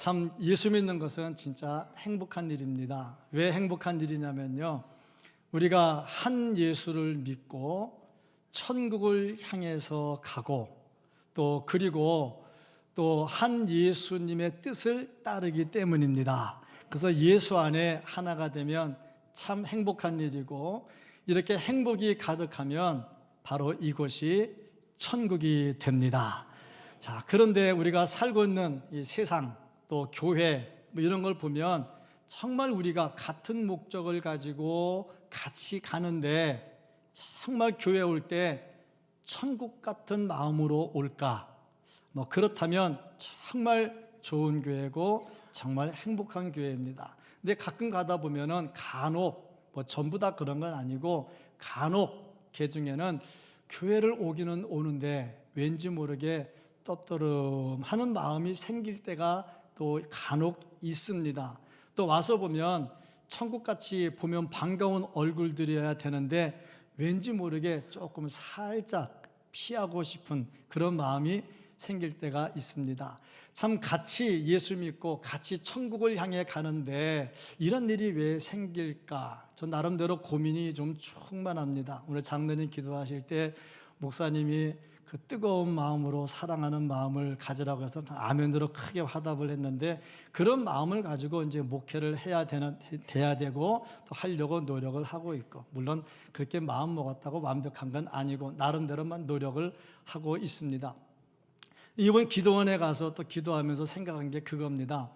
참 예수 믿는 것은 진짜 행복한 일입니다. 왜 행복한 일이냐면요, 우리가 한 예수를 믿고 천국을 향해서 가고 그리고 또 한 예수님의 뜻을 따르기 때문입니다. 그래서 예수 안에 하나가 되면 참 행복한 일이고, 이렇게 행복이 가득하면 바로 이곳이 천국이 됩니다. 자, 그런데 우리가 살고 있는 이 세상, 또 교회 이런 걸 보면 정말 우리가 같은 목적을 가지고 같이 가는데, 정말 교회 올 때 천국 같은 마음으로 올까? 그렇다면 정말 좋은 교회고 정말 행복한 교회입니다. 근데 가끔 가다 보면은 간혹, 전부 다 그런 건 아니고, 간혹 개 중에는 교회를 오기는 오는데 왠지 모르게 떠떠름하는 마음이 생길 때가 또 간혹 있습니다. 또 와서 보면 천국같이 보면 반가운 얼굴들이어야 되는데 왠지 모르게 조금 살짝 피하고 싶은 그런 마음이 생길 때가 있습니다. 참 같이 예수 믿고 같이 천국을 향해 가는데 이런 일이 왜 생길까? 저 나름대로 고민이 좀 충만합니다. 오늘 장로님 기도하실 때 목사님이 그 뜨거운 마음으로 사랑하는 마음을 가지라고 해서 아멘으로 크게 화답을 했는데, 그런 마음을 가지고 이제 목회를 돼야 되고 또 하려고 노력을 하고 있고, 물론 그렇게 마음 먹었다고 완벽한 건 아니고 나름대로만 노력을 하고 있습니다. 이번 기도원에 가서 또 기도하면서 생각한 게 그겁니다.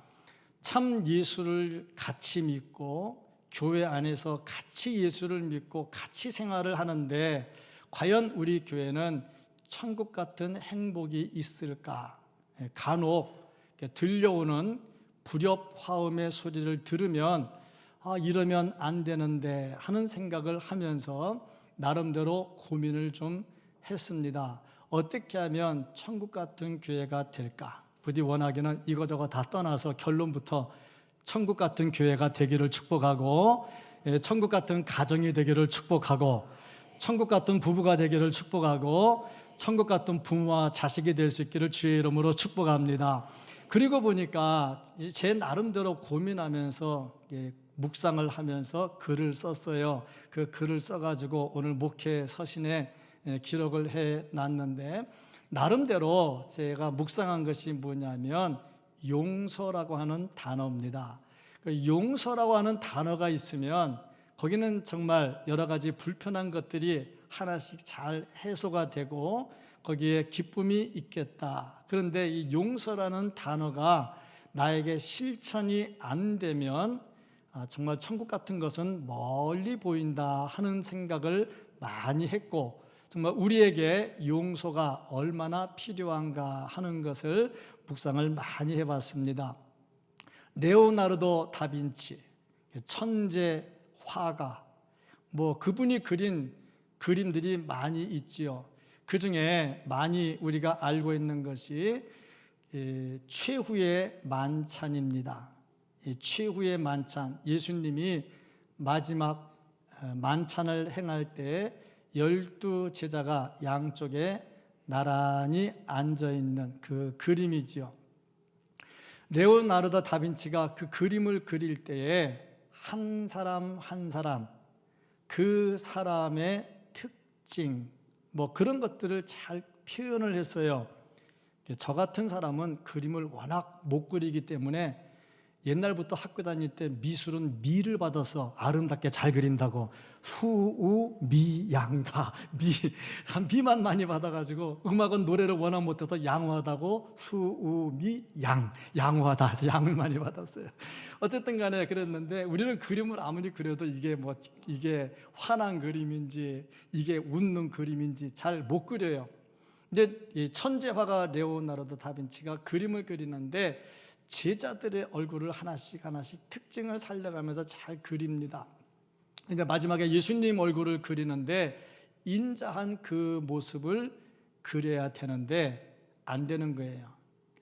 참 예수를 같이 믿고 교회 안에서 같이 예수를 믿고 같이 생활을 하는데 과연 우리 교회는 천국 같은 행복이 있을까? 간혹 들려오는 불협 화음의 소리를 들으면 이러면 안 되는데 하는 생각을 하면서 나름대로 고민을 좀 했습니다. 어떻게 하면 천국 같은 교회가 될까? 부디 원하기는 이거저거 다 떠나서 결론부터 천국 같은 교회가 되기를 축복하고, 천국 같은 가정이 되기를 축복하고, 천국 같은 부부가 되기를 축복하고, 천국 같은 부모와 자식이 될 수 있기를 주의 이름으로 축복합니다. 그리고 보니까 제 나름대로 고민하면서 묵상을 하면서 글을 썼어요. 그 글을 써가지고 오늘 목회 서신에 기록을 해놨는데, 나름대로 제가 묵상한 것이 뭐냐면 용서라고 하는 단어입니다. 용서라고 하는 단어가 있으면 거기는 정말 여러 가지 불편한 것들이 하나씩 잘 해소가 되고 거기에 기쁨이 있겠다. 그런데 이 용서라는 단어가 나에게 실천이 안 되면 정말 천국 같은 것은 멀리 보인다 하는 생각을 많이 했고, 정말 우리에게 용서가 얼마나 필요한가 하는 것을 묵상을 많이 해봤습니다. 레오나르도 다빈치, 천재 화가, 그분이 그린 그림들이 많이 있지요. 그 중에 많이 우리가 알고 있는 것이 최후의 만찬입니다. 최후의 만찬, 예수님이 마지막 만찬을 행할 때 12제자가 양쪽에 나란히 앉아있는 그 그림이지요. 레오나르도 다빈치가 그 그림을 그릴 때에 한 사람 한 사람, 그 사람의 특징, 그런 것들을 잘 표현을 했어요. 저 같은 사람은 그림을 워낙 못 그리기 때문에 옛날부터 학교 다닐 때 미술은 미를 받아서 아름답게 잘 그린다고 수우미양가, 미만 많이 받아가지고, 음악은 노래를 워낙 못해서 양호하다고 수우미양, 양호하다 해서 양을 많이 받았어요. 어쨌든 간에 그랬는데, 우리는 그림을 아무리 그려도 이게 화난 그림인지 이게 웃는 그림인지 잘 못 그려요. 이제 이 천재화가 레오나르도 다빈치가 그림을 그리는데 제자들의 얼굴을 하나씩 특징을 살려가면서 잘 그립니다. 그러니까 마지막에 예수님 얼굴을 그리는데 인자한 그 모습을 그려야 되는데 안 되는 거예요.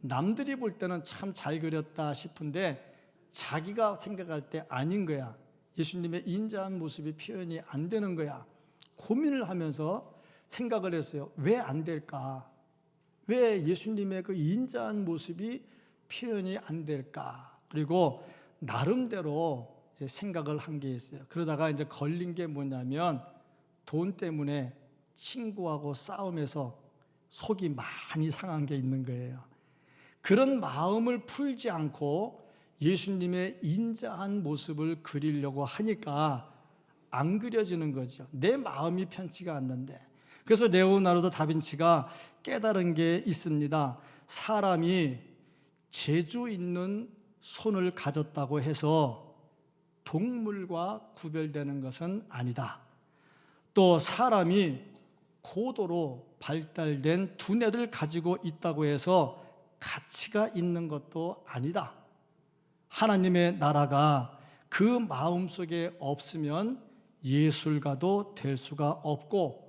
남들이 볼 때는 참 잘 그렸다 싶은데 자기가 생각할 때 아닌 거야. 예수님의 인자한 모습이 표현이 안 되는 거야. 고민을 하면서 생각을 했어요. 왜 안 될까? 왜 예수님의 그 인자한 모습이 표현이 안 될까? 그리고 나름대로 이제 생각을 한 게 있어요. 그러다가 이제 걸린 게 뭐냐면 돈 때문에 친구하고 싸움에서 속이 많이 상한 게 있는 거예요. 그런 마음을 풀지 않고 예수님의 인자한 모습을 그리려고 하니까 안 그려지는 거죠. 내 마음이 편치가 않는데. 그래서 레오나르도 다빈치가 깨달은 게 있습니다. 사람이 재주 있는 손을 가졌다고 해서 동물과 구별되는 것은 아니다. 또 사람이 고도로 발달된 두뇌를 가지고 있다고 해서 가치가 있는 것도 아니다. 하나님의 나라가 그 마음속에 없으면 예술가도 될 수가 없고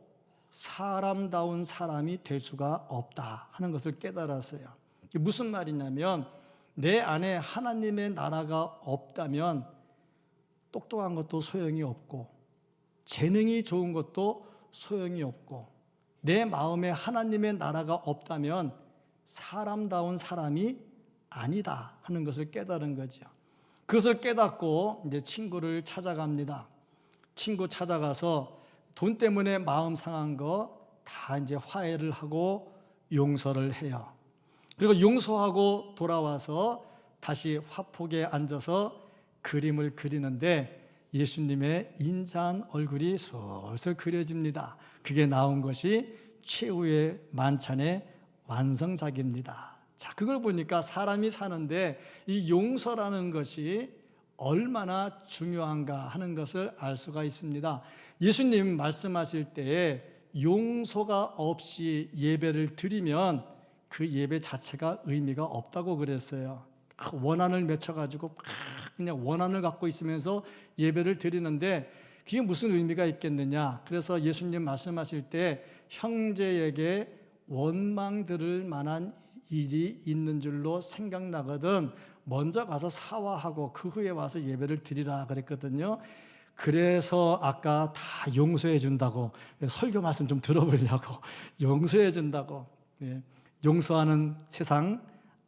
사람다운 사람이 될 수가 없다 하는 것을 깨달았어요. 이게 무슨 말이냐면 내 안에 하나님의 나라가 없다면 똑똑한 것도 소용이 없고 재능이 좋은 것도 소용이 없고 내 마음에 하나님의 나라가 없다면 사람다운 사람이 아니다 하는 것을 깨달은 거죠. 그것을 깨닫고 이제 친구를 찾아갑니다. 친구 찾아가서 돈 때문에 마음 상한 거 다 이제 화해를 하고 용서를 해요. 그리고 용서하고 돌아와서 다시 화폭에 앉아서 그림을 그리는데 예수님의 인자한 얼굴이 슬슬 그려집니다. 그게 나온 것이 최후의 만찬의 완성작입니다. 자, 그걸 보니까 사람이 사는데 이 용서라는 것이 얼마나 중요한가 하는 것을 알 수가 있습니다. 예수님 말씀하실 때에 용서가 없이 예배를 드리면 그 예배 자체가 의미가 없다고 그랬어요. 원한을 맺혀가지고 그냥 원한을 갖고 있으면서 예배를 드리는데 그게 무슨 의미가 있겠느냐. 그래서 예수님 말씀하실 때 형제에게 원망 들을 만한 일이 있는 줄로 생각나거든 먼저 가서 사화하고 그 후에 와서 예배를 드리라 그랬거든요. 그래서 아까 다 용서해 준다고 설교 말씀 좀 들어보려고 용서해 준다고. 용서하는 세상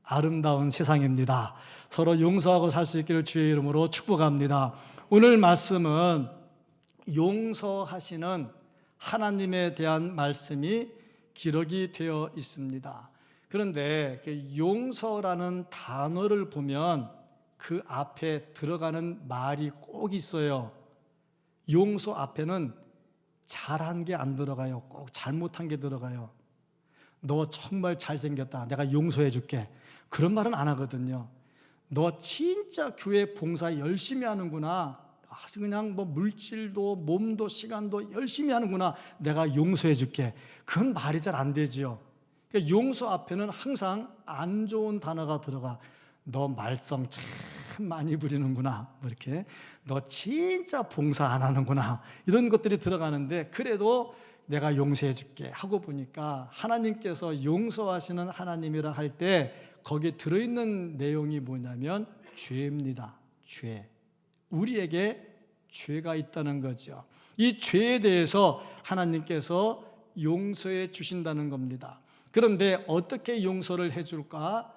아름다운 세상입니다. 서로 용서하고 살 수 있기를 주의 이름으로 축복합니다. 오늘 말씀은 용서하시는 하나님에 대한 말씀이 기록이 되어 있습니다. 그런데 용서라는 단어를 보면 그 앞에 들어가는 말이 꼭 있어요. 용서 앞에는 잘한 게 안 들어가요. 꼭 잘못한 게 들어가요. 너 정말 잘생겼다. 내가 용서해 줄게. 그런 말은 안 하거든요. 너 진짜 교회 봉사 열심히 하는구나. 아주 그냥 뭐 물질도 몸도 시간도 열심히 하는구나. 내가 용서해 줄게. 그건 말이 잘 안 되지요. 그러니까 용서 앞에는 항상 안 좋은 단어가 들어가. 너 말썽 참 많이 부리는구나. 뭐 이렇게 너 진짜 봉사 안 하는구나. 이런 것들이 들어가는데 그래도 내가 용서해 줄게 하고 보니까 하나님께서 용서하시는 하나님이라 할 때 거기에 들어있는 내용이 뭐냐면 죄입니다. 죄. 우리에게 죄가 있다는 거죠. 이 죄에 대해서 하나님께서 용서해 주신다는 겁니다. 그런데 어떻게 용서를 해줄까?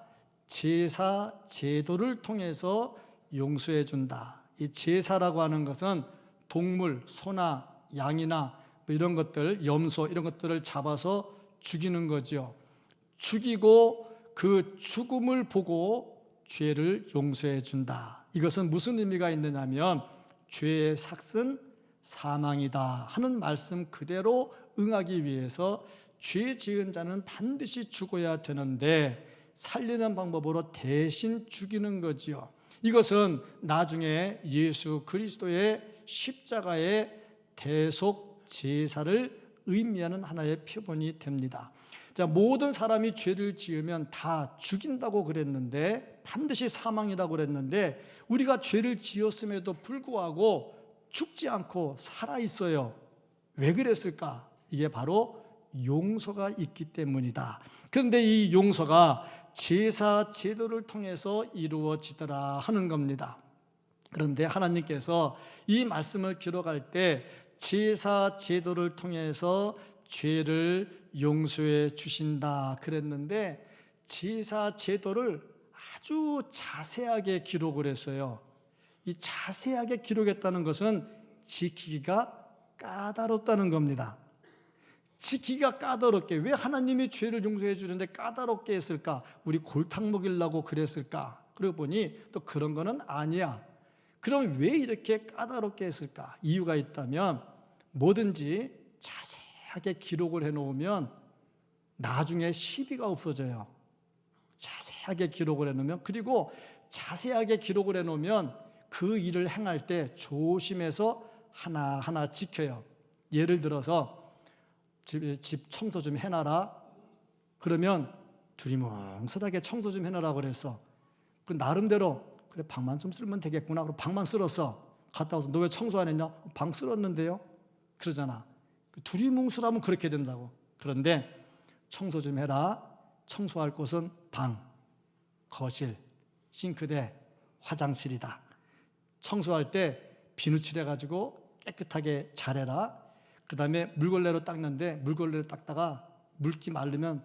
제사, 제도를 통해서 용서해 준다. 이 제사라고 하는 것은 동물, 소나 양이나 이런 것들, 염소 이런 것들을 잡아서 죽이는 거죠. 죽이고 그 죽음을 보고 죄를 용서해 준다. 이것은 무슨 의미가 있느냐면 죄의 삭은 사망이다 하는 말씀 그대로 응하기 위해서 죄 지은 자는 반드시 죽어야 되는데 살리는 방법으로 대신 죽이는 거지요. 이것은 나중에 예수 그리스도의 십자가의 대속 제사를 의미하는 하나의 표본이 됩니다. 자, 모든 사람이 죄를 지으면 다 죽인다고 그랬는데 반드시 사망이라고 그랬는데 우리가 죄를 지었음에도 불구하고 죽지 않고 살아 있어요. 왜 그랬을까? 이게 바로 용서가 있기 때문이다. 그런데 이 용서가 제사 제도를 통해서 이루어지더라 하는 겁니다. 그런데 하나님께서 이 말씀을 기록할 때 제사 제도를 통해서 죄를 용서해 주신다 그랬는데 제사 제도를 아주 자세하게 기록을 했어요. 이 자세하게 기록했다는 것은 지키기가 까다롭다는 겁니다. 지키기가 까다롭게, 왜 하나님이 죄를 용서해 주는데 까다롭게 했을까? 우리 골탕 먹이려고 그랬을까? 그러고 보니 또 그런 거는 아니야. 그럼 왜 이렇게 까다롭게 했을까? 이유가 있다면, 뭐든지 자세하게 기록을 해놓으면 나중에 시비가 없어져요. 자세하게 기록을 해놓으면, 그리고 자세하게 기록을 해놓으면 그 일을 행할 때 조심해서 하나하나 지켜요. 예를 들어서 집 청소 좀 해놔라. 그러면 두리뭉술하게 청소 좀 해놔라 그랬어. 그 나름대로 그래 방만 좀 쓸면 되겠구나. 그리고 방만 쓸었어. 갔다 와서 너 왜 청소 안 했냐? 방 쓸었는데요. 그러잖아. 두리뭉술하면 그렇게 된다고. 그런데 청소 좀 해라. 청소할 곳은 방, 거실, 싱크대, 화장실이다. 청소할 때 비누칠해가지고 깨끗하게 잘해라. 그 다음에 물걸레로 닦는데 물걸레로 닦다가 물기 마르면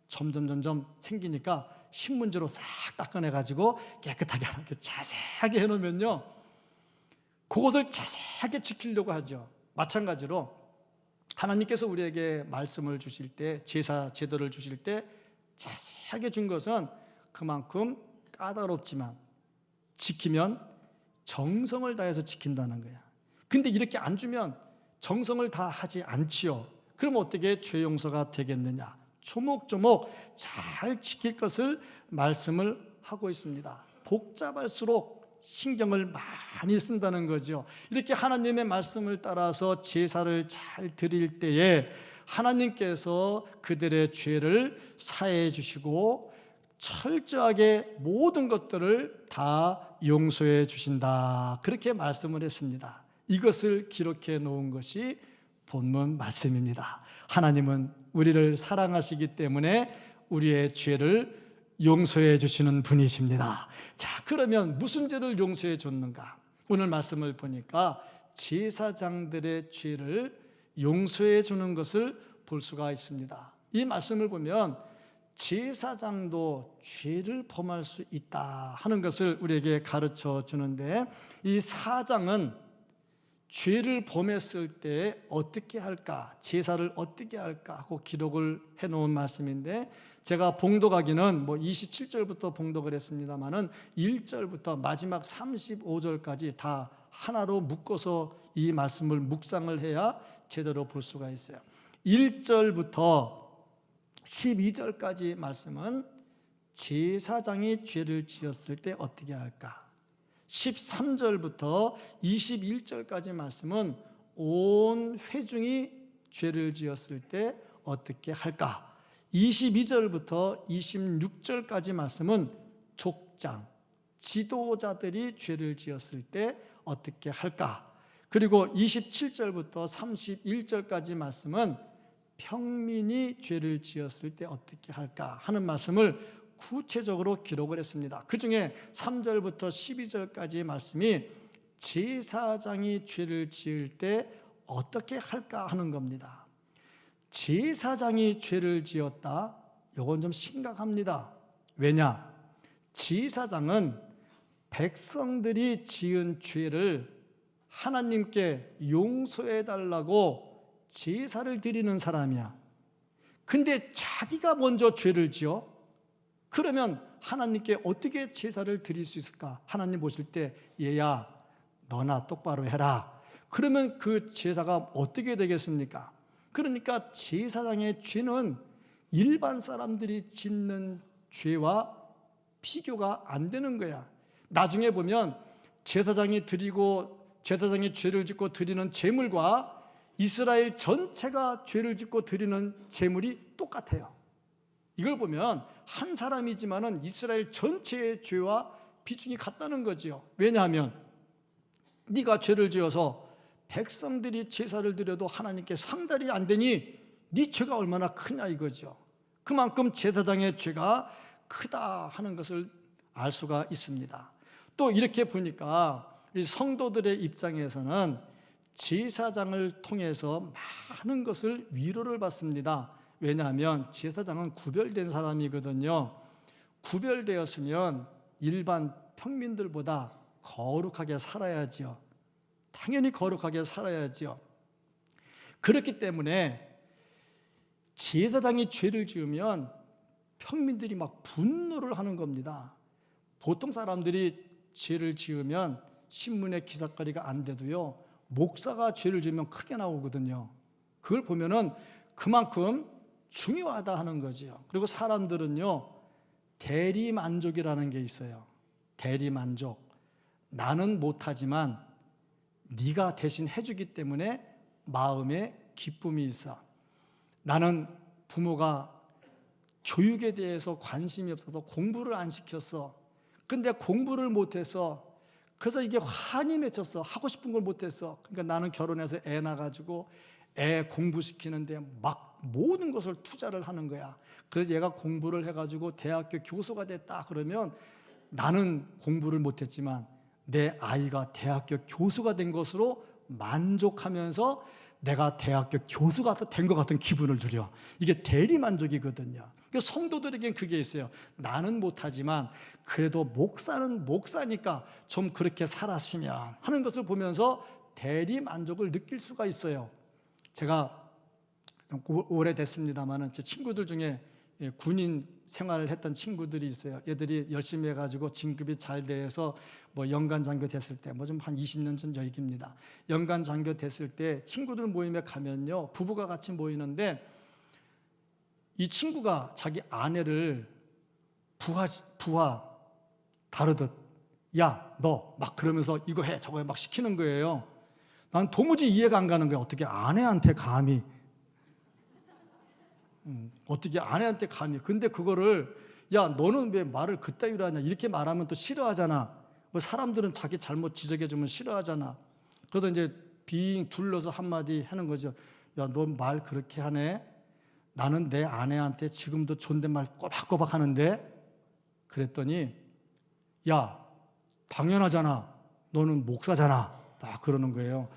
점점 생기니까 신문지로 싹 닦아내가지고 깨끗하게 하는 게 자세하게 해놓으면요, 그것을 자세하게 지키려고 하죠. 마찬가지로 하나님께서 우리에게 말씀을 주실 때, 제사 제도를 주실 때 자세하게 준 것은 그만큼 까다롭지만 지키면 정성을 다해서 지킨다는 거야. 근데 이렇게 안 주면 정성을 다 하지 않지요. 그럼 어떻게 죄 용서가 되겠느냐? 조목조목 잘 지킬 것을 말씀을 하고 있습니다. 복잡할수록 신경을 많이 쓴다는 거죠. 이렇게 하나님의 말씀을 따라서 제사를 잘 드릴 때에 하나님께서 그들의 죄를 사해 주시고 철저하게 모든 것들을 다 용서해 주신다. 그렇게 말씀을 했습니다. 이것을 기록해 놓은 것이 본문 말씀입니다. 하나님은 우리를 사랑하시기 때문에 우리의 죄를 용서해 주시는 분이십니다. 자, 그러면 무슨 죄를 용서해 줬는가? 오늘 말씀을 보니까 제사장들의 죄를 용서해 주는 것을 볼 수가 있습니다. 이 말씀을 보면 제사장도 죄를 범할 수 있다 하는 것을 우리에게 가르쳐 주는데, 이 4장은 죄를 범했을 때 어떻게 할까, 제사를 어떻게 할까 하고 기록을 해놓은 말씀인데, 제가 봉독하기는 27절부터 봉독을 했습니다마는 1절부터 마지막 35절까지 다 하나로 묶어서 이 말씀을 묵상을 해야 제대로 볼 수가 있어요. 1절부터 12절까지 말씀은 제사장이 죄를 지었을 때 어떻게 할까, 13절부터 21절까지 말씀은 온 회중이 죄를 지었을 때 어떻게 할까, 22절부터 26절까지 말씀은 족장, 지도자들이 죄를 지었을 때 어떻게 할까, 그리고 27절부터 31절까지 말씀은 평민이 죄를 지었을 때 어떻게 할까 하는 말씀을 구체적으로 기록을 했습니다. 그 중에 3절부터 12절까지의 말씀이 제사장이 죄를 지을 때 어떻게 할까 하는 겁니다. 제사장이 죄를 지었다? 이건 좀 심각합니다. 왜냐? 제사장은 백성들이 지은 죄를 하나님께 용서해 달라고 제사를 드리는 사람이야. 근데 자기가 먼저 죄를 지어? 그러면 하나님께 어떻게 제사를 드릴 수 있을까? 하나님 보실 때 얘야 너나 똑바로 해라. 그러면 그 제사가 어떻게 되겠습니까? 그러니까 제사장의 죄는 일반 사람들이 짓는 죄와 비교가 안 되는 거야. 나중에 보면 제사장이 죄를 짓고 드리는 제물과 이스라엘 전체가 죄를 짓고 드리는 제물이 똑같아요. 이걸 보면 한 사람이지만은 이스라엘 전체의 죄와 비중이 같다는 거지요. 왜냐하면 네가 죄를 지어서 백성들이 제사를 드려도 하나님께 상달이 안 되니 네 죄가 얼마나 크냐 이거죠. 그만큼 제사장의 죄가 크다 하는 것을 알 수가 있습니다. 또 이렇게 보니까 이 성도들의 입장에서는 제사장을 통해서 많은 것을 위로를 받습니다. 왜냐하면 제사장은 구별된 사람이거든요. 구별되었으면 일반 평민들보다 거룩하게 살아야지요. 당연히 거룩하게 살아야지요. 그렇기 때문에 제사장이 죄를 지으면 평민들이 막 분노를 하는 겁니다. 보통 사람들이 죄를 지으면 신문에 기사거리가 안 돼도요, 목사가 죄를 지으면 크게 나오거든요. 그걸 보면은 그만큼 중요하다 하는 거지요. 그리고 사람들은요, 대리만족이라는 게 있어요. 대리만족. 나는 못하지만 네가 대신 해주기 때문에 마음에 기쁨이 있어. 나는 부모가 교육에 대해서 관심이 없어서 공부를 안 시켰어. 근데 공부를 못해서, 그래서 이게 환히 맺혔어. 하고 싶은 걸 못했어. 그러니까 나는 결혼해서 애 낳아가지고 애 공부시키는데 막 모든 것을 투자를 하는 거야. 그래서 얘가 공부를 해가지고 대학교 교수가 됐다 그러면 나는 공부를 못했지만 내 아이가 대학교 교수가 된 것으로 만족하면서 내가 대학교 교수가 된 것 같은 기분을 누려. 이게 대리만족이거든요. 성도들에겐 그게 있어요. 나는 못하지만 그래도 목사는 목사니까 좀 그렇게 살았으면 하는 것을 보면서 대리만족을 느낄 수가 있어요. 제가 오래됐습니다만 제 친구들 중에 군인 생활을 했던 친구들이 있어요. 얘들이 열심히 해가지고 진급이 잘 돼서 뭐 연간 장교 됐을 때, 뭐 좀 한 20년 전 얘기입니다. 연간 장교 됐을 때 친구들 모임에 가면요, 부부가 같이 모이는데 이 친구가 자기 아내를 부하 다루듯, 야, 너 막 그러면서 이거 해 저거 해 막 시키는 거예요. 난 도무지 이해가 안 가는 거야. 어떻게 아내한테 감히 근데 그거를, 야, 너는 왜 말을 그따위로 하냐, 이렇게 말하면 또 싫어하잖아. 뭐 사람들은 자기 잘못 지적해주면 싫어하잖아. 그래서 이제 빙 둘러서 한마디 하는 거죠. 야, 너 말 그렇게 하네. 나는 내 아내한테 지금도 존댓말 꼬박꼬박 하는데. 그랬더니, 야, 당연하잖아. 너는 목사잖아. 딱 그러는 거예요.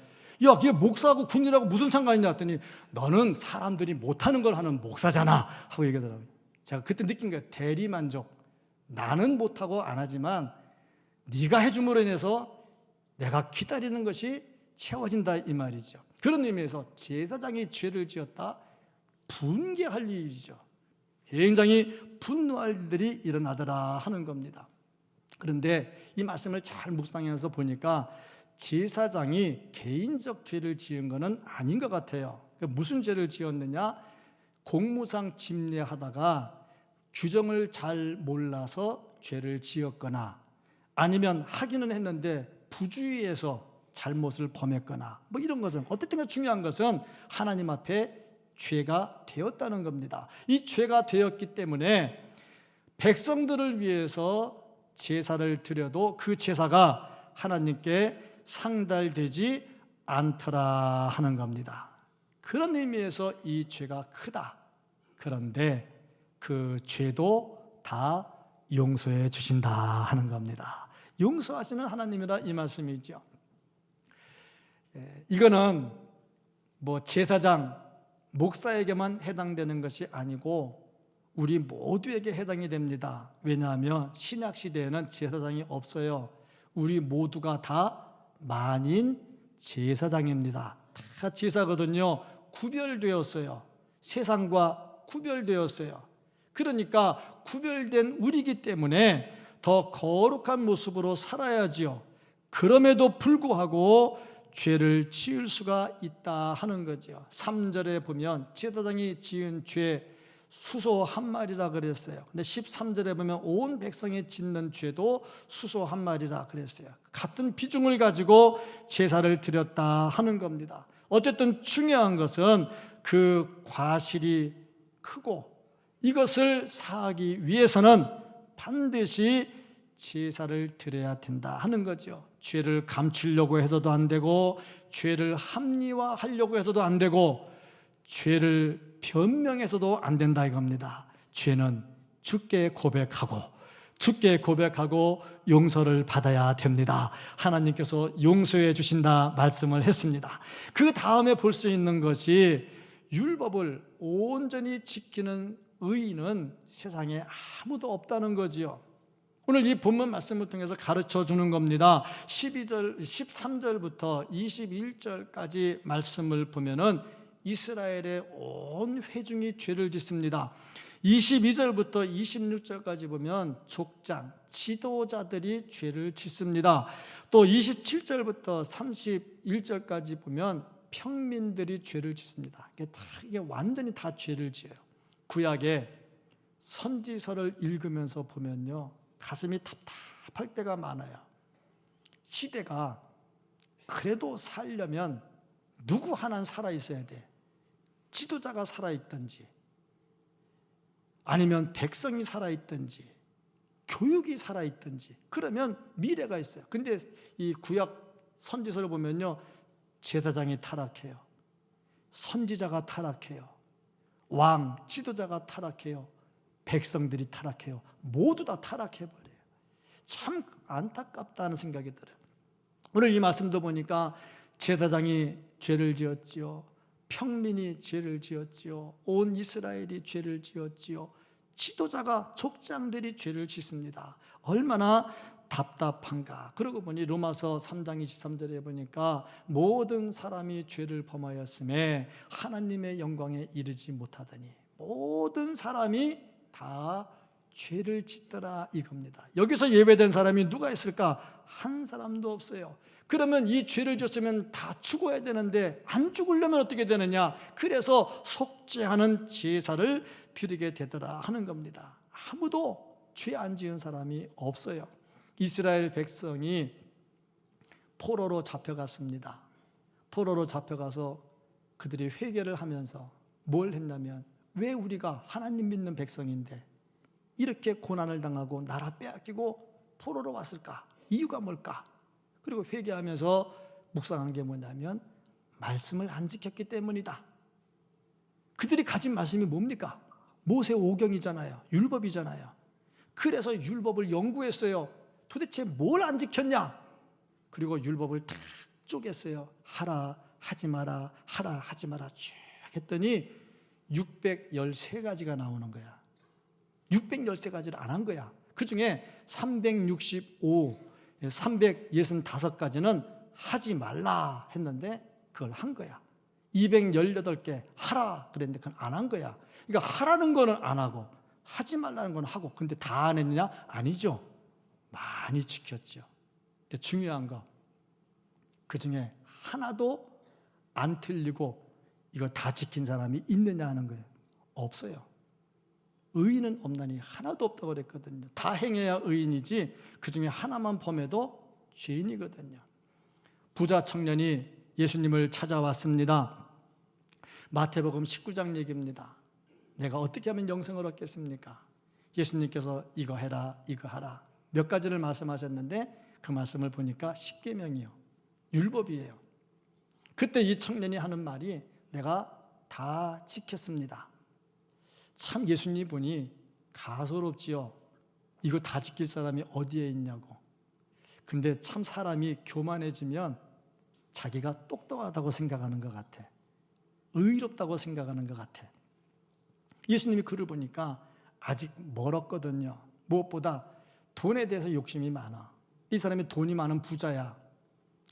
야, 그게 목사하고 군인하고 무슨 상관이냐 했더니, 너는 사람들이 못하는 걸 하는 목사잖아 하고 얘기하더라고요. 제가 그때 느낀 거예요. 대리만족. 나는 못하고 안 하지만 네가 해줌으로 인해서 내가 기다리는 것이 채워진다 이 말이죠. 그런 의미에서 제사장이 죄를 지었다, 분개할 일이죠. 굉장히 분노할 일들이 일어나더라 하는 겁니다. 그런데 이 말씀을 잘 묵상해서 보니까 제사장이 개인적 죄를 지은 것은 아닌 것 같아요. 무슨 죄를 지었느냐? 공무상 집례하다가 규정을 잘 몰라서 죄를 지었거나, 아니면 하기는 했는데 부주의해서 잘못을 범했거나, 뭐 이런 것은, 어쨌든 중요한 것은 하나님 앞에 죄가 되었다는 겁니다. 이 죄가 되었기 때문에 백성들을 위해서 제사를 드려도 그 제사가 하나님께 상달되지 않더라 하는 겁니다. 그런 의미에서 이 죄가 크다. 그런데 그 죄도 다 용서해 주신다 하는 겁니다. 용서하시는 하나님이라 이 말씀이죠. 이거는 뭐 제사장, 목사에게만 해당되는 것이 아니고 우리 모두에게 해당이 됩니다. 왜냐하면 신약 시대에는 제사장이 없어요. 우리 모두가 다 만인 제사장입니다. 다 제사거든요. 구별되었어요. 세상과 구별되었어요. 그러니까 구별된 우리이기 때문에 더 거룩한 모습으로 살아야지요. 그럼에도 불구하고 죄를 지을 수가 있다 하는 거죠. 3절에 보면 제사장이 지은 죄 수소 한 마리라 그랬어요. 근데 13절에 보면 온 백성이 짓는 죄도 수소 한 마리라 그랬어요. 같은 비중을 가지고 제사를 드렸다 하는 겁니다. 어쨌든 중요한 것은 그 과실이 크고 이것을 사하기 위해서는 반드시 제사를 드려야 된다 하는 거죠. 죄를 감추려고 해서도 안 되고, 죄를 합리화하려고 해서도 안 되고, 죄를 변명해서도 안 된다 이겁니다. 죄는 주께 고백하고 용서를 받아야 됩니다. 하나님께서 용서해 주신다 말씀을 했습니다. 그 다음에 볼 수 있는 것이, 율법을 온전히 지키는 의인은 세상에 아무도 없다는 거지요. 오늘 이 본문 말씀을 통해서 가르쳐 주는 겁니다. 13절부터 21절까지 말씀을 보면은 이스라엘의 온 회중이 죄를 짓습니다. 22절부터 26절까지 보면 족장, 지도자들이 죄를 짓습니다. 또 27절부터 31절까지 보면 평민들이 죄를 짓습니다. 이게 완전히 다 죄를 지어요. 구약의 선지서를 읽으면서 보면요, 가슴이 답답할 때가 많아요. 시대가 그래도 살려면 누구 하나는 살아있어야 돼. 지도자가 살아있든지 아니면 백성이 살아있든지 교육이 살아있든지 그러면 미래가 있어요. 근데 이 구약 선지서를 보면요, 제사장이 타락해요. 선지자가 타락해요. 왕, 지도자가 타락해요. 백성들이 타락해요. 모두 다 타락해버려요. 참 안타깝다는 생각이 들어요. 오늘 이 말씀도 보니까 제사장이 죄를 지었지요. 평민이 죄를 지었지요. 온 이스라엘이 죄를 지었지요. 지도자가, 족장들이 죄를 짓습니다. 얼마나 답답한가. 그러고 보니 로마서 3장 23절에 보니까 모든 사람이 죄를 범하였음에 하나님의 영광에 이르지 못하더니 모든 사람이 다 죄를 짓더라 이겁니다. 여기서 예배된 사람이 누가 있을까? 한 사람도 없어요. 그러면 이 죄를 졌으면 다 죽어야 되는데 안 죽으려면 어떻게 되느냐? 그래서 속죄하는 제사를 드리게 되더라 하는 겁니다. 아무도 죄 안 지은 사람이 없어요. 이스라엘 백성이 포로로 잡혀갔습니다. 포로로 잡혀가서 그들이 회개를 하면서 뭘 했냐면, 왜 우리가 하나님 믿는 백성인데 이렇게 고난을 당하고 나라 빼앗기고 포로로 왔을까? 이유가 뭘까? 그리고 회개하면서 묵상한 게 뭐냐면 말씀을 안 지켰기 때문이다. 그들이 가진 말씀이 뭡니까? 모세오경이잖아요. 율법이잖아요. 그래서 율법을 연구했어요. 도대체 뭘 안 지켰냐? 그리고 율법을 다 쪼갰어요. 하라, 하지 마라, 하라, 하지 마라 쭉 했더니 613가지가 나오는 거야. 613가지를 안 한 거야. 그 중에 365가지는 하지 말라 했는데 그걸 한 거야. 218개 하라 그랬는데 그건 안 한 거야. 그러니까 하라는 거는 안 하고 하지 말라는 건 하고, 근데 다 안 했느냐? 아니죠. 많이 지켰죠. 근데 중요한 거, 그 중에 하나도 안 틀리고 이거 다 지킨 사람이 있느냐 하는 거예요. 없어요. 의인은 없나니 하나도 없다고 그랬거든요. 다 행해야 의인이지 그 중에 하나만 범해도 죄인이거든요. 부자 청년이 예수님을 찾아왔습니다. 마태복음 19장 얘기입니다. 내가 어떻게 하면 영생을 얻겠습니까? 예수님께서 이거 해라, 이거 하라 몇 가지를 말씀하셨는데 그 말씀을 보니까 십계명이요, 율법이에요. 그때 이 청년이 하는 말이 내가 다 지켰습니다. 참 예수님 보니 가소롭지요. 이거 다 지킬 사람이 어디에 있냐고. 근데 참 사람이 교만해지면 자기가 똑똑하다고 생각하는 것 같아. 의롭다고 생각하는 것 같아. 예수님이 글을 보니까 아직 멀었거든요. 무엇보다 돈에 대해서 욕심이 많아. 이 사람이 돈이 많은 부자야.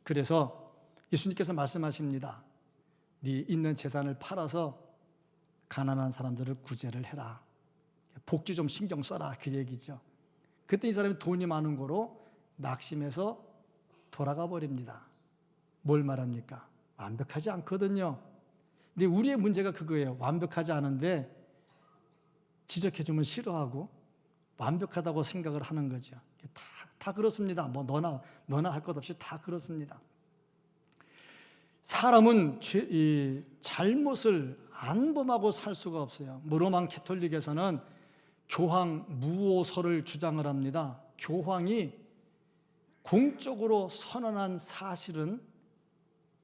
그래서 예수님께서 말씀하십니다. 네 있는 재산을 팔아서 가난한 사람들을 구제를 해라. 복지 좀 신경 써라. 그 얘기죠. 그때 이 사람이 돈이 많은 거로 낙심해서 돌아가 버립니다. 뭘 말합니까? 완벽하지 않거든요. 근데 우리의 문제가 그거예요. 완벽하지 않은데 지적해주면 싫어하고 완벽하다고 생각을 하는 거죠. 다 그렇습니다. 뭐 너나 할 것 없이 다 그렇습니다. 사람은 이 잘못을 안 범하고 살 수가 없어요. 로만 캐톨릭에서는 교황 무오설을 주장을 합니다. 교황이 공적으로 선언한 사실은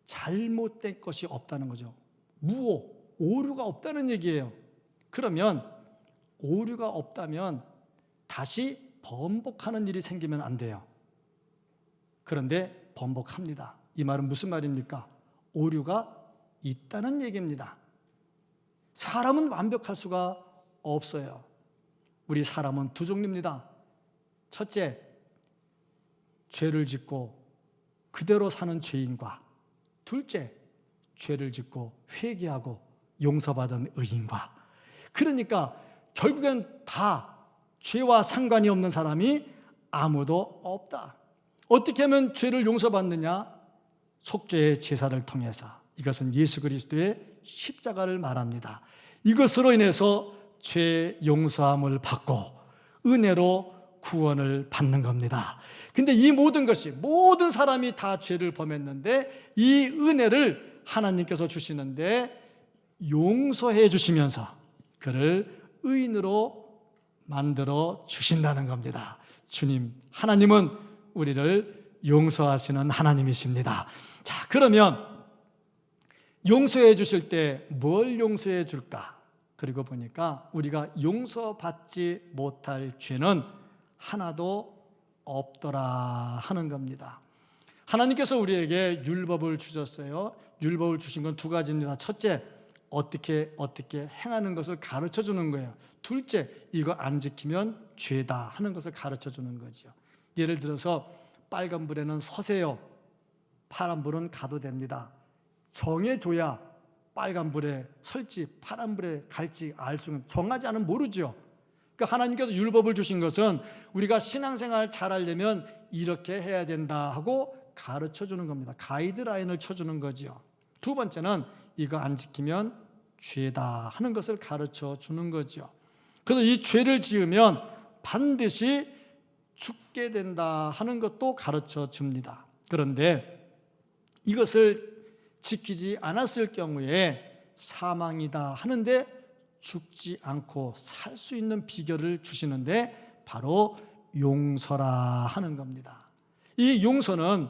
잘못된 것이 없다는 거죠. 무오, 오류가 없다는 얘기예요. 그러면 오류가 없다면 다시 번복하는 일이 생기면 안 돼요. 그런데 번복합니다. 이 말은 무슨 말입니까? 오류가 있다는 얘기입니다. 사람은 완벽할 수가 없어요. 우리 사람은 두 종류입니다. 첫째, 죄를 짓고 그대로 사는 죄인과, 둘째, 죄를 짓고 회개하고 용서받은 의인과. 그러니까 결국엔 다 죄와 상관이 없는 사람이 아무도 없다. 어떻게 하면 죄를 용서받느냐? 속죄의 제사를 통해서. 이것은 예수 그리스도의 십자가를 말합니다. 이것으로 인해서 죄 용서함을 받고 은혜로 구원을 받는 겁니다. 근데 이 모든 것이, 모든 사람이 다 죄를 범했는데 이 은혜를 하나님께서 주시는데 용서해 주시면서 그를 의인으로 만들어 주신다는 겁니다. 주님, 하나님은 우리를 용서하시는 하나님이십니다. 자, 그러면 용서해 주실 때 뭘 용서해 줄까? 그리고 보니까 우리가 용서받지 못할 죄는 하나도 없더라 하는 겁니다. 하나님께서 우리에게 율법을 주셨어요. 율법을 주신 건 두 가지입니다. 첫째, 어떻게 행하는 것을 가르쳐 주는 거예요. 둘째, 이거 안 지키면 죄다 하는 것을 가르쳐 주는 거죠. 예를 들어서 빨간 불에는 서세요. 파란 불은 가도 됩니다. 정해줘야 빨간 불에 설지 파란 불에 갈지 알 수는, 정하지 않으면 모르죠. 그러니까 하나님께서 율법을 주신 것은 우리가 신앙생활 잘하려면 이렇게 해야 된다 하고 가르쳐 주는 겁니다. 가이드라인을 쳐주는 거죠. 두 번째는 이거 안 지키면 죄다 하는 것을 가르쳐 주는 거죠. 그래서 이 죄를 지으면 반드시 죽게 된다 하는 것도 가르쳐 줍니다. 그런데 이것을 지키지 않았을 경우에 사망이다 하는데 죽지 않고 살 수 있는 비결을 주시는데 바로 용서라 하는 겁니다. 이 용서는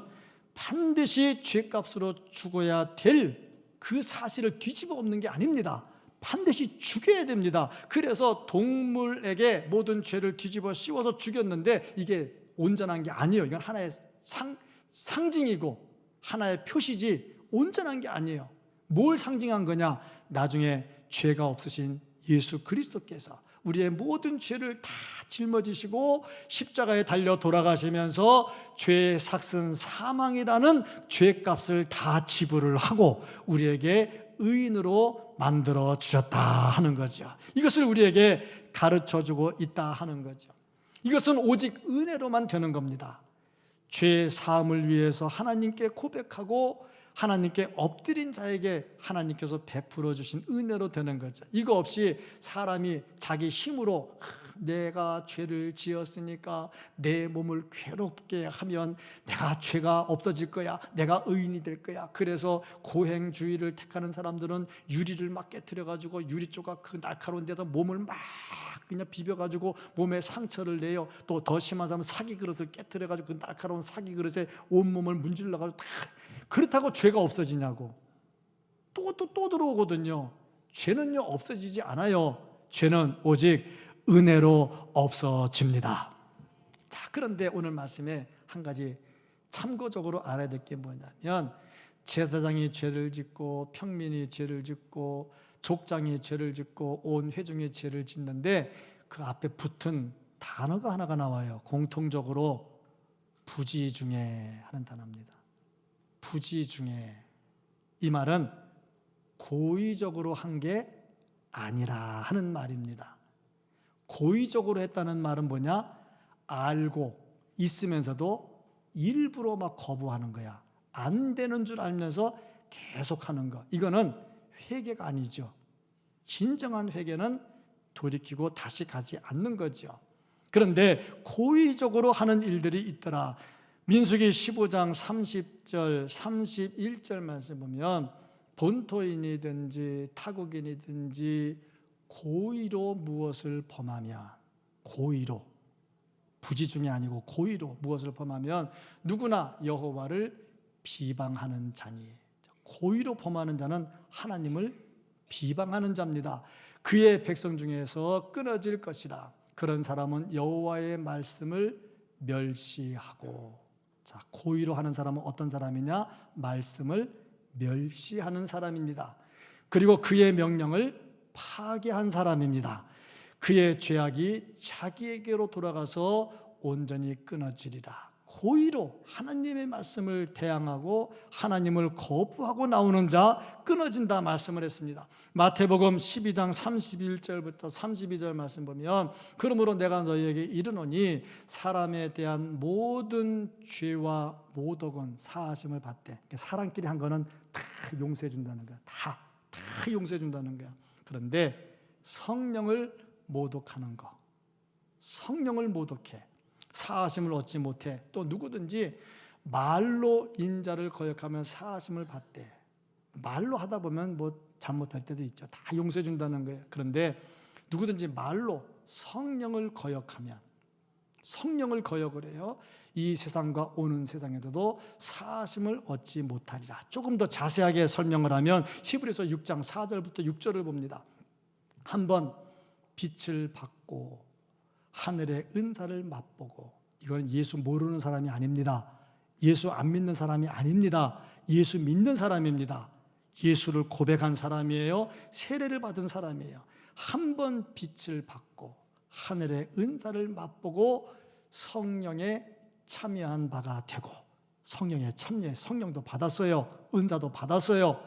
반드시 죄값으로 죽어야 될 그 사실을 뒤집어 엎는 게 아닙니다. 반드시 죽여야 됩니다. 그래서 동물에게 모든 죄를 뒤집어 씌워서 죽였는데 이게 온전한 게 아니에요. 이건 하나의 상징이고 하나의 표시지 온전한 게 아니에요. 뭘 상징한 거냐? 나중에 죄가 없으신 예수 그리스도께서 우리의 모든 죄를 다 짊어지시고 십자가에 달려 돌아가시면서 죄의 삭슨 사망이라는 죄값을 다 지불을 하고 우리에게 의인으로 만들어 주셨다 하는 거죠. 이것을 우리에게 가르쳐주고 있다 하는 거죠. 이것은 오직 은혜로만 되는 겁니다. 죄 사함을 위해서 하나님께 고백하고 하나님께 엎드린 자에게 하나님께서 베풀어 주신 은혜로 되는 거죠. 이거 없이 사람이 자기 힘으로 내가 죄를 지었으니까 내 몸을 괴롭게 하면 내가 죄가 없어질 거야, 내가 의인이 될 거야. 그래서 고행주의를 택하는 사람들은 유리를 막 깨트려가지고 유리 조각 그 날카로운 데다 몸을 막 그냥 비벼가지고 몸에 상처를 내요. 또 더 심한 사람은 사기 그릇을 깨트려가지고 그 날카로운 사기 그릇에 온몸을 문질러가지고 그렇다고 죄가 없어지냐고. 또 들어오거든요. 죄는요 없어지지 않아요. 죄는 오직 은혜로 없어집니다. 자, 그런데 오늘 말씀에 한 가지 참고적으로 알아야 될 게 뭐냐면 제사장이 죄를 짓고 평민이 죄를 짓고 족장이 죄를 짓고 온 회중이 죄를 짓는데 그 앞에 붙은 단어가 하나가 나와요. 공통적으로 부지중에 하는 단어입니다. 부지중에. 이 말은 고의적으로 한 게 아니라 하는 말입니다. 고의적으로 했다는 말은 뭐냐? 알고 있으면서도 일부러 막 거부하는 거야. 안 되는 줄 알면서 계속하는 거. 이거는 회개가 아니죠. 진정한 회개는 돌이키고 다시 가지 않는 거죠. 그런데 고의적으로 하는 일들이 있더라. 민수기 15장 30절 31절 말씀 보면 본토인이든지 타국인이든지 고의로 무엇을 범하면, 고의로, 부지중에 아니고 고의로 무엇을 범하면 누구나 여호와를 비방하는 자니. 고의로 범하는 자는 하나님을 비방하는 자입니다. 그의 백성 중에서 끊어질 것이라. 그런 사람은 여호와의 말씀을 멸시하고. 자, 고의로 하는 사람은 어떤 사람이냐? 말씀을 멸시하는 사람입니다. 그리고 그의 명령을 파괴한 사람입니다. 그의 죄악이 자기에게로 돌아가서 온전히 끊어지리라. 고의로 하나님의 말씀을 대항하고 하나님을 거부하고 나오는 자 끊어진다 말씀을 했습니다. 마태복음 12장 31절부터 32절 말씀 보면 그러므로 내가 너희에게 이르노니 사람에 대한 모든 죄와 모독은 사하심을 받되, 사람끼리 한 거는 다 용서해 준다는 거야. 다 용서해 준다는 거야. 그런데 성령을 모독하는 거, 성령을 모독해 사하심을 얻지 못해. 또 누구든지 말로 인자를 거역하면 사하심을 받대. 말로 하다 보면 뭐 잘못할 때도 있죠. 다 용서해 준다는 거예요. 그런데 누구든지 말로 성령을 거역하면, 성령을 거역을 해요, 이 세상과 오는 세상에서도 사하심을 얻지 못하리라. 조금 더 자세하게 설명을 하면 히브리서 6장 4절부터 6절을 봅니다. 한번 빛을 받고 하늘의 은사를 맛보고, 이건 예수 모르는 사람이 아닙니다. 예수 안 믿는 사람이 아닙니다. 예수 믿는 사람입니다. 예수를 고백한 사람이에요. 세례를 받은 사람이에요. 한번 빛을 받고 하늘의 은사를 맛보고 성령에 참여한 바가 되고, 성령에 참여해 성령도 받았어요. 은사도 받았어요.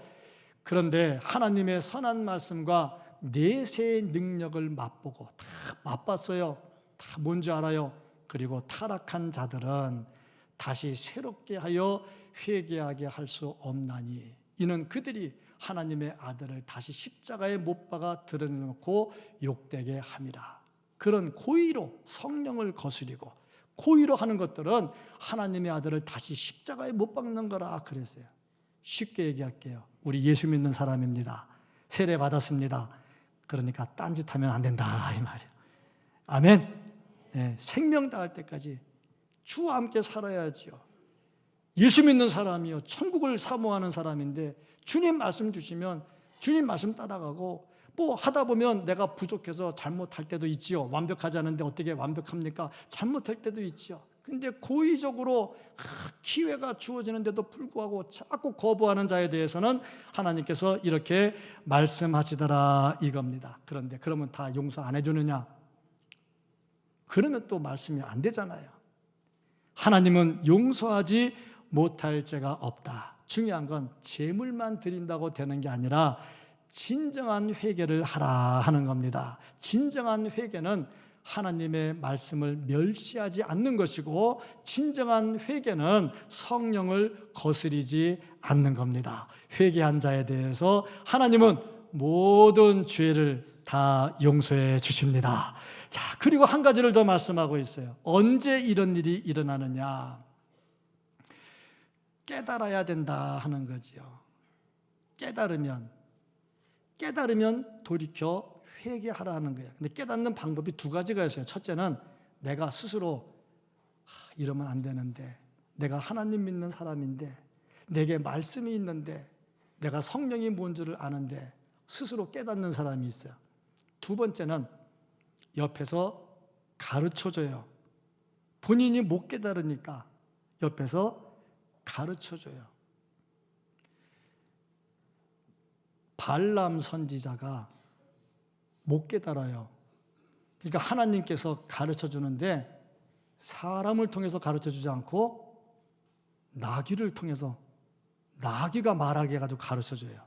그런데 하나님의 선한 말씀과 내세의 능력을 맛보고 다 맛봤어요. 다 뭔지 알아요. 그리고 타락한 자들은 다시 새롭게 하여 회개하게 할 수 없나니, 이는 그들이 하나님의 아들을 다시 십자가에 못 박아 드러내놓고 욕되게 함이라. 그런 고의로 성령을 거스리고 고의로 하는 것들은 하나님의 아들을 다시 십자가에 못 박는 거라 그랬어요. 쉽게 얘기할게요. 우리 예수 믿는 사람입니다. 세례 받았습니다. 그러니까 딴짓하면 안 된다 이 말이에요. 아멘. 네, 생명 다할 때까지 주와 함께 살아야지요. 예수 믿는 사람이요, 천국을 사모하는 사람인데 주님 말씀 주시면 주님 말씀 따라가고, 뭐 하다 보면 내가 부족해서 잘못할 때도 있지요. 완벽하지 않은데 어떻게 완벽합니까? 잘못할 때도 있지요. 근데 고의적으로 기회가 주어지는데도 불구하고 자꾸 거부하는 자에 대해서는 하나님께서 이렇게 말씀하시더라 이겁니다. 그런데 그러면 다 용서 안 해주느냐? 그러면 또 말씀이 안 되잖아요. 하나님은 용서하지 못할 죄가 없다. 중요한 건 제물만 드린다고 되는 게 아니라 진정한 회개를 하라 하는 겁니다. 진정한 회개는 하나님의 말씀을 멸시하지 않는 것이고, 진정한 회개는 성령을 거스리지 않는 겁니다. 회개한 자에 대해서 하나님은 모든 죄를 다 용서해 주십니다. 자, 그리고 한 가지를 더 말씀하고 있어요. 언제 이런 일이 일어나느냐? 깨달아야 된다 하는 거지요. 깨달으면 돌이켜 회개하라 하는 거예요. 근데 깨닫는 방법이 두 가지가 있어요. 첫째는 내가 스스로 이러면 안 되는데, 내가 하나님 믿는 사람인데, 내게 말씀이 있는데, 내가 성령이 뭔 줄을 아는데 스스로 깨닫는 사람이 있어요. 두 번째는 옆에서 가르쳐줘요. 본인이 못 깨달으니까 옆에서 가르쳐줘요. 발람 선지자가 못 깨달아요. 그러니까 하나님께서 가르쳐주는데 사람을 통해서 가르쳐주지 않고 나귀를 통해서, 나귀가 말하게 해가지고 가르쳐줘요.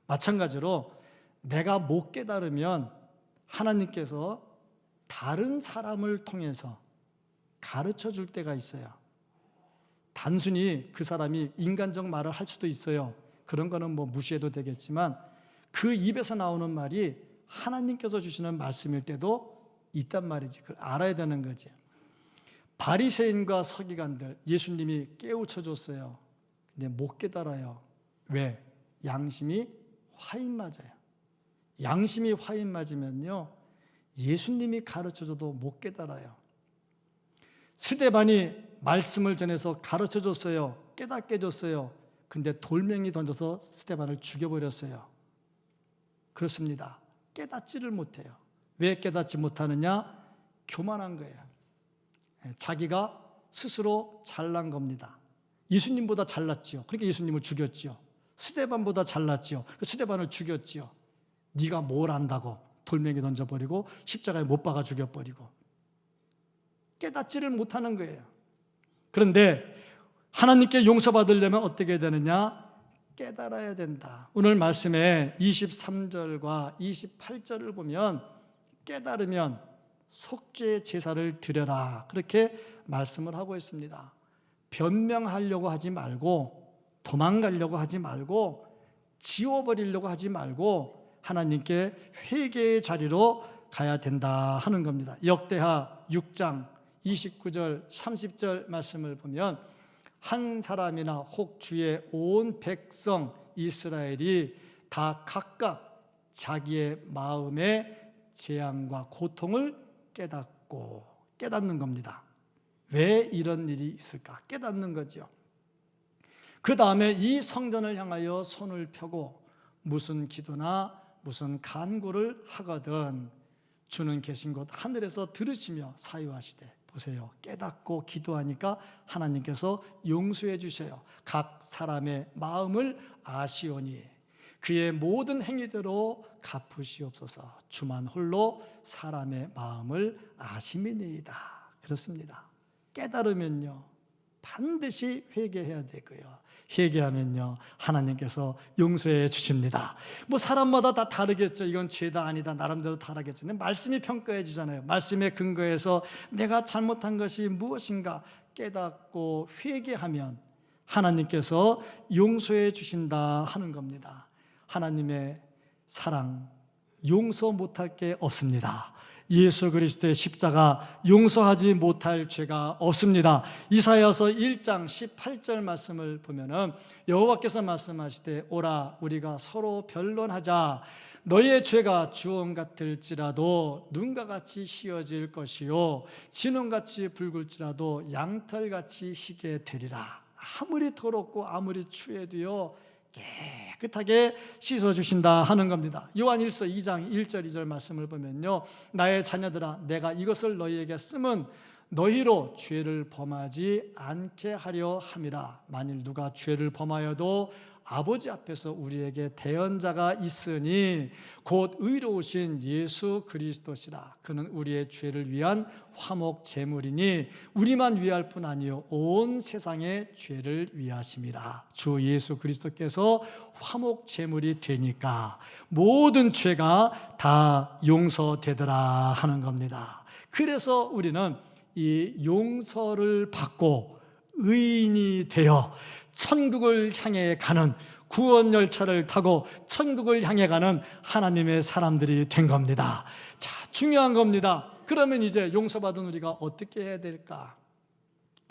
마찬가지로 내가 못 깨달으면 하나님께서 다른 사람을 통해서 가르쳐줄 때가 있어요. 단순히 그 사람이 인간적 말을 할 수도 있어요. 그런 거는 뭐 무시해도 되겠지만 그 입에서 나오는 말이 하나님께서 주시는 말씀일 때도 있단 말이지. 그걸 알아야 되는 거지. 바리새인과 서기관들 예수님이 깨우쳐 줬어요. 근데 못 깨달아요. 왜? 양심이 화인 맞아요. 양심이 화인 맞으면요, 예수님이 가르쳐줘도 못 깨달아요. 스데반이 말씀을 전해서 가르쳐줬어요. 깨닫게 해줬어요. 근데 돌멩이 던져서 스데반을 죽여버렸어요. 그렇습니다. 깨닫지를 못해요. 왜 깨닫지 못하느냐? 교만한 거예요. 자기가 스스로 잘난 겁니다. 예수님보다 잘났지요. 그러니까 예수님을 죽였지요. 스데반보다 잘났지요. 스데반을 죽였지요. 네가 뭘 안다고 돌멩이 던져버리고 십자가에 못 박아 죽여버리고. 깨닫지를 못하는 거예요. 그런데 하나님께 용서받으려면 어떻게 되느냐? 깨달아야 된다. 오늘 말씀에 23절과 28절을 보면 깨달으면 속죄 제사를 드려라, 그렇게 말씀을 하고 있습니다. 변명하려고 하지 말고, 도망가려고 하지 말고, 지워버리려고 하지 말고 하나님께 회개의 자리로 가야 된다 하는 겁니다. 역대하 6장 29절 30절 말씀을 보면 한 사람이나 혹 주의 온 백성 이스라엘이 다 각각 자기의 마음의 재앙과 고통을 깨닫는 겁니다. 왜 이런 일이 있을까? 깨닫는 거죠. 그 다음에 이 성전을 향하여 손을 펴고 무슨 기도나 무슨 간구를 하거든 주는 계신 곳 하늘에서 들으시며 사유하시되, 보세요, 깨닫고 기도하니까 하나님께서 용서해 주셔요. 각 사람의 마음을 아시오니 그의 모든 행위대로 갚으시옵소서. 주만 홀로 사람의 마음을 아심이니이다. 그렇습니다. 깨달으면요 반드시 회개해야 되고요, 회개하면요 하나님께서 용서해 주십니다. 뭐 사람마다 다 다르겠죠. 이건 죄다 아니다 나름대로 다르겠죠. 근데 말씀이 평가해 주잖아요. 말씀에 근거해서 내가 잘못한 것이 무엇인가 깨닫고 회개하면 하나님께서 용서해 주신다 하는 겁니다. 하나님의 사랑 용서 못할 게 없습니다. 예수 그리스도의 십자가 용서하지 못할 죄가 없습니다. 이사야서 1장 18절 말씀을 보면은 여호와께서 말씀하시되 오라 우리가 서로 변론하자. 너희의 죄가 주홍 같을지라도 눈과 같이 희어질 것이요 진홍같이 붉을지라도 양털같이 희게 되리라. 아무리 더럽고 아무리 추해도요 깨끗하게 씻어주신다 하는 겁니다. 요한일서 2장 1절 2절 말씀을 보면요 나의 자녀들아 내가 이것을 너희에게 쓰면 너희로 죄를 범하지 않게 하려 함이라. 만일 누가 죄를 범하여도 아버지 앞에서 우리에게 대언자가 있으니 곧 의로우신 예수 그리스도시라. 그는 우리의 죄를 위한 화목 제물이니 우리만 위할 뿐 아니요 온 세상의 죄를 위하심이라. 주 예수 그리스도께서 화목 제물이 되니까 모든 죄가 다 용서되더라 하는 겁니다. 그래서 우리는 이 용서를 받고 의인이 되어 천국을 향해 가는 구원 열차를 타고 천국을 향해 가는 하나님의 사람들이 된 겁니다. 자, 중요한 겁니다. 그러면 이제 용서받은 우리가 어떻게 해야 될까?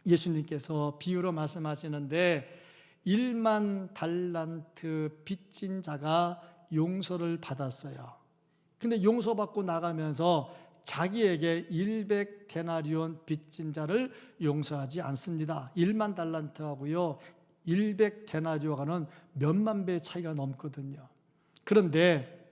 예수님께서 비유로 말씀하시는데 1만 달란트 빚진 자가 용서를 받았어요. 근데 용서받고 나가면서 자기에게 100데나리온 빚진 자를 용서하지 않습니다. 1만 달란트하고요 100데나리온과는 몇만 배 차이가 넘거든요. 그런데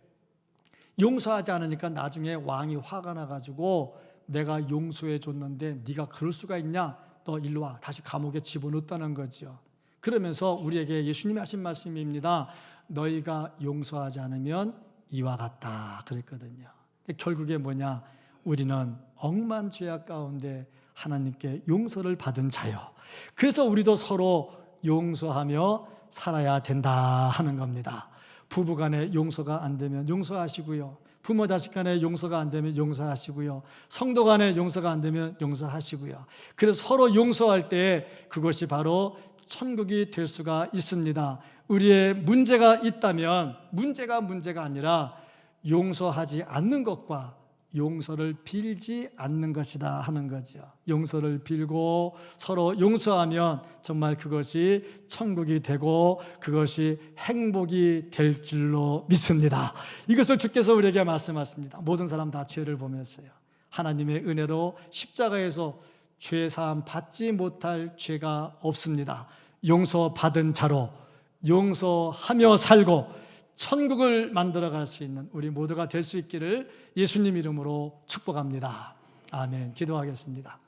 용서하지 않으니까 나중에 왕이 화가 나가지고 내가 용서해 줬는데 네가 그럴 수가 있냐? 너 일로 와. 다시 감옥에 집어넣었다는 거죠. 그러면서 우리에게 예수님이 하신 말씀입니다. 너희가 용서하지 않으면 이와 같다 그랬거든요. 결국에 뭐냐? 우리는 억만 죄악 가운데 하나님께 용서를 받은 자요. 그래서 우리도 서로 용서하며 살아야 된다 하는 겁니다. 부부간에 용서가 안 되면 용서하시고요, 부모 자식 간에 용서가 안 되면 용서하시고요, 성도 간에 용서가 안 되면 용서하시고요. 그래서 서로 용서할 때 그것이 바로 천국이 될 수가 있습니다. 우리의 문제가 있다면 문제가 아니라 용서하지 않는 것과 용서를 빌지 않는 것이다 하는 거죠. 용서를 빌고 서로 용서하면 정말 그것이 천국이 되고 그것이 행복이 될 줄로 믿습니다. 이것을 주께서 우리에게 말씀하십니다. 모든 사람 다 죄를 범했어요. 하나님의 은혜로 십자가에서 죄사함 받지 못할 죄가 없습니다. 용서받은 자로 용서하며 살고 천국을 만들어갈 수 있는 우리 모두가 될 수 있기를 예수님 이름으로 축복합니다. 아멘. 기도하겠습니다.